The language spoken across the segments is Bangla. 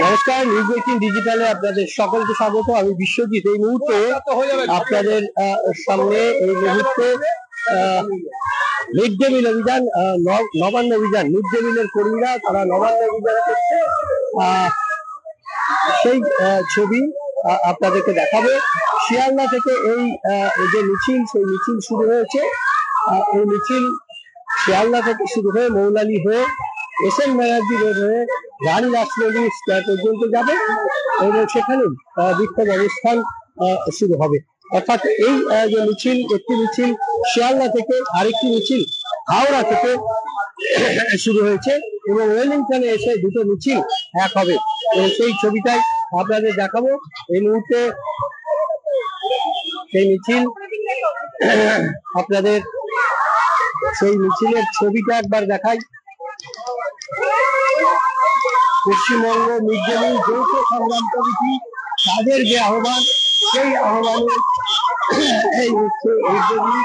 নমস্কার, নিউজ 18 ডিজিটালে আপনাদের সকলকে স্বাগত। আমি বিশ্বজিৎ। এই মুহূর্তে আপনাদের সামনে এই মুহূর্তে মিড ডে মিল অভিযান, নবান্ন অভিযান, মিড ডে মিলের কর্মীরা তারা নবান্ন অভিযান করছে, সেই ছবি আপনাদেরকে দেখাবো। শিয়ালদা থেকে এই যে মিছিল, সেই মিছিল শুরু হয়েছে। এই মিছিল শিয়ালদা থেকে শুরু হয়ে মৌলালি হয়ে এসএন ব্যানার্জি রোড হয়ে রানী রাসমণি স্কয়ার পর্যন্ত যাবে এবং সেখানে বিক্ষোভ অনুষ্ঠান শুরু হবে। অর্থাৎ এই যে মিছিল, একটি মিছিল শিয়ালদা থেকে, আরেকটি মিছিল হাওড়া থেকে শুরু হয়েছে এবং ওয়েলিংটনে এসে দুটো মিছিল এক হবে এবং সেই ছবিটাই আপনাদের দেখাবো এই মুহূর্তে। সেই মিছিল, আপনাদের সেই মিছিলের ছবিটা একবার দেখাই। পশ্চিমবঙ্গ মিড ডে মিল যৌথ সংগ্রাম কমিটি তাদের যে আহ্বান, সেই আহ্বানে এই হচ্ছে মিড ডে মিল।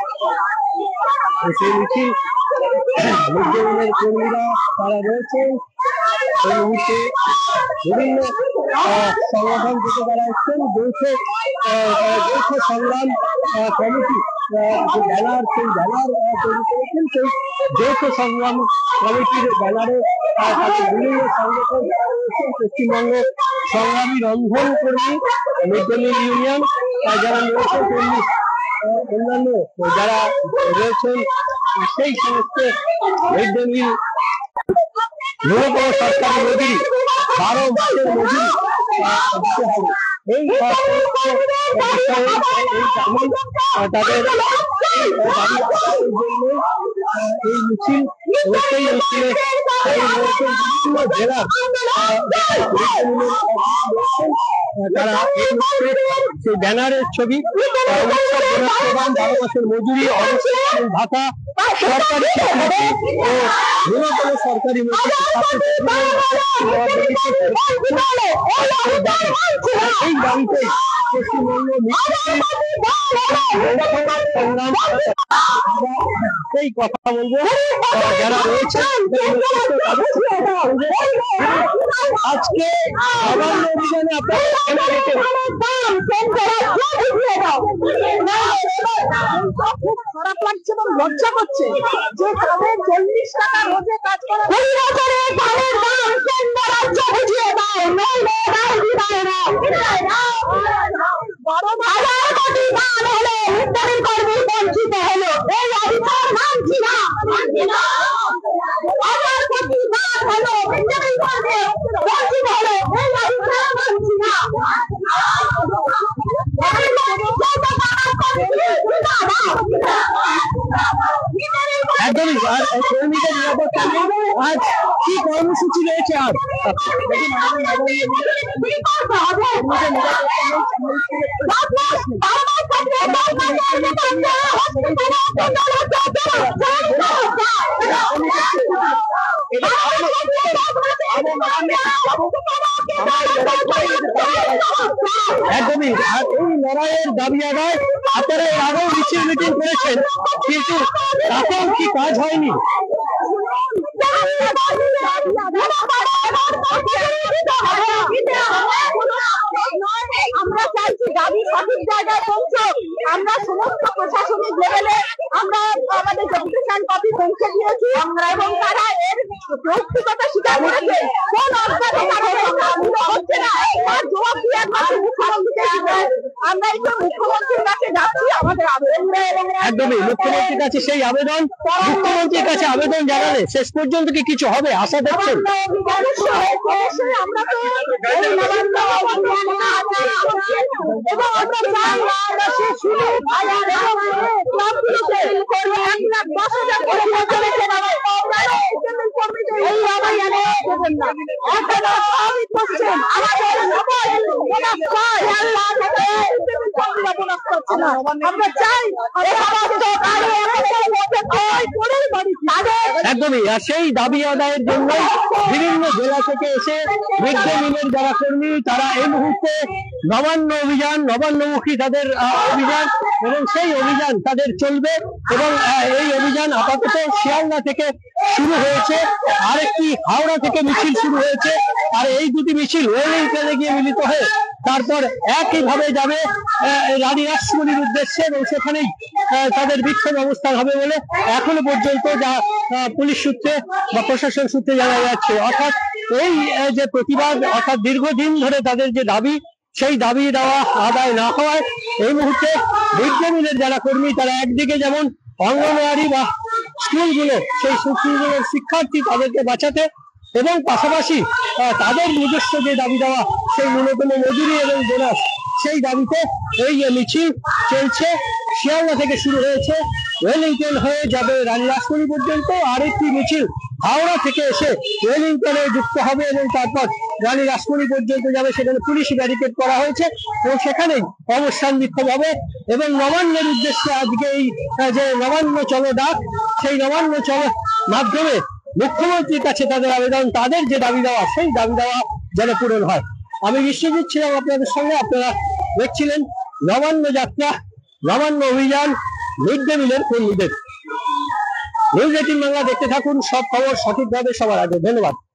সেই মিছিল মিড ডে মিলের কর্মীরা তারা রয়েছেন এই মুহূর্তে। বিভিন্ন সংগঠন থেকে তারা এসছেন। যৌথ সংগ্রাম কমিটি যে ব্যানার, সেই ব্যানার তৈরি করেছেন। সেই যৌথ সংগ্রাম কমিটির ব্যানারে বিভিন্ন সংগঠন যারা রয়েছেন, পশ্চিমবঙ্গ সংগ্রামী রন্ধন কর্মী, মিড ডে মিল ইউনিয়ন যারা রয়েছে, অন্যান্য যারা রয়েছেন, সেই সমস্ত মিড ডে মিল ন্যূনতম সরকারি মজুরি 12 মাসের মজুরি দিতে হবে, এই তাদের দাবি আদায়ের জন্য এই মিছিল। সেই মিছিলে বিভিন্ন জেলার তারা সেই ব্যানারের ছবি, 12 মাসের মজুরি, অবসর ভাতা, সরকারি ও ন্যূনতম সরকারি মজুরি, এই দাবিতে পশ্চিমবঙ্গ সেই কথা বলবো যারা রয়েছে আজকে নবান্ন অভিযানে আপনারা খারাপ লাগছে এবং লজ্জা করছে যে তাদের 40 টাকা রোজে কাজ করে একদমই। আর কর্মীদের নিরাপত্তা নিয়ে আজ কি কর্মসূচি রয়েছে? আজ একদমই। আর এই লড়াইয়ের দাবি আদায় আপনারা এর আগেও মিছিল মিটিং করেছেন, কিন্তু তাতেও কি কাজ হয়নি? আমরা চাইছি দাবি সঠিক জায়গায় পৌঁছক। আমরা সমস্ত প্রশাসনিক লেভেলে আমরা আমাদের ডেপুটেশন কপি পৌঁছে দিয়েছি এবং তারা এর যৌক্তিকতা স্বীকার করেছে। কোন অর্থে হচ্ছে না তার জবাব দিয়ে মুখ্যমন্ত্রীকে আমরা এই মুখ্যমন্ত্রীর কাছে যাচ্ছি আমাদের আবেদন। একদমই মুখ্যমন্ত্রীর কাছে সেই আবেদন, মুখ্যমন্ত্রীর কাছে আবেদন জানালে শেষ পর্যন্ত কি কিছু হবে আশা দেখছেন? আমরা তো এবং আমরা চাই শুধু একদমই। আর সেই দাবি আদায়ের জন্য বিভিন্ন জেলা থেকে এসে মিড ডে মিলের যারা কর্মী তারা এই মুহূর্তে নবান্ন অভিযান, নবান্নমুখী তাদের অভিযান এবং সেই অভিযান তাদের চলবে এবং এই অভিযান আপাতত শিয়ালদা থেকে শুরু হয়েছে, আরেকটি হাওড়া থেকে মিছিল শুরু হয়েছে, আর এই দুটি মিছিল ওয়েলিংটনে গিয়ে মিলিত হয়ে তারপর একইভাবে যাবে রানী রাসমণির উদ্দেশ্যে, এবং সেখানেই তাদের বিক্ষোভ অবস্থান হবে বলে এখনো পর্যন্ত যা পুলিশ সূত্রে বা প্রশাসন সূত্রে জানা যাচ্ছে। অর্থাৎ এই যে প্রতিবাদ, অর্থাৎ দীর্ঘদিন ধরে তাদের যে দাবি, সেই দাবি দেওয়া আদায় না হওয়ায় এই মুহূর্তে মিড ডে মিলের যারা কর্মী, তারা একদিকে যেমন অঙ্গনওয়াড়ি বা স্কুলগুলো, সেই স্কুলগুলোর শিক্ষার্থী তাদেরকে বাঁচাতে, এবং পাশাপাশি তাদের নিজস্ব যে দাবি দেওয়া, সেই ন্যূনতম মজুরি এবং বোনাস, সেই দাবিতে এই মিছিল চলছে। শিয়ালদা থেকে শুরু হয়েছে, ওয়েলিংটন হয়ে যাবে রানী রাসমণি পর্যন্ত, আরেকটি মিছিল হাওড়া থেকে এসে ওয়েলিংটনে যুক্ত হবে এবং তারপর রানী রাসমণি পর্যন্ত যাবে। সেখানে পুলিশ ব্যারিকেড করা হয়েছে এবং সেখানেই অবস্থান বিক্ষোভ হবে। এবং নবান্নের উদ্দেশ্যে আজকে এই যে নবান্ন চলো ডাক, সেই নবান্ন চলো মাধ্যমে মুখ্যমন্ত্রীর কাছে তাদের আবেদন, তাদের যে দাবি দেওয়া, সেই দাবি দেওয়া যেন পূরণ হয়। আমি বিশ্বজিৎ ছিলাম আপনাদের সঙ্গে, আপনারা দেখছিলেন নবান্ন যাত্রা, নবান্ন অভিযান, মিড ডে মিলের কর্মীদের। নিউজ 18 বাংলা দেখতে থাকুন, সব খবর সঠিকভাবে সবার আগে। ধন্যবাদ।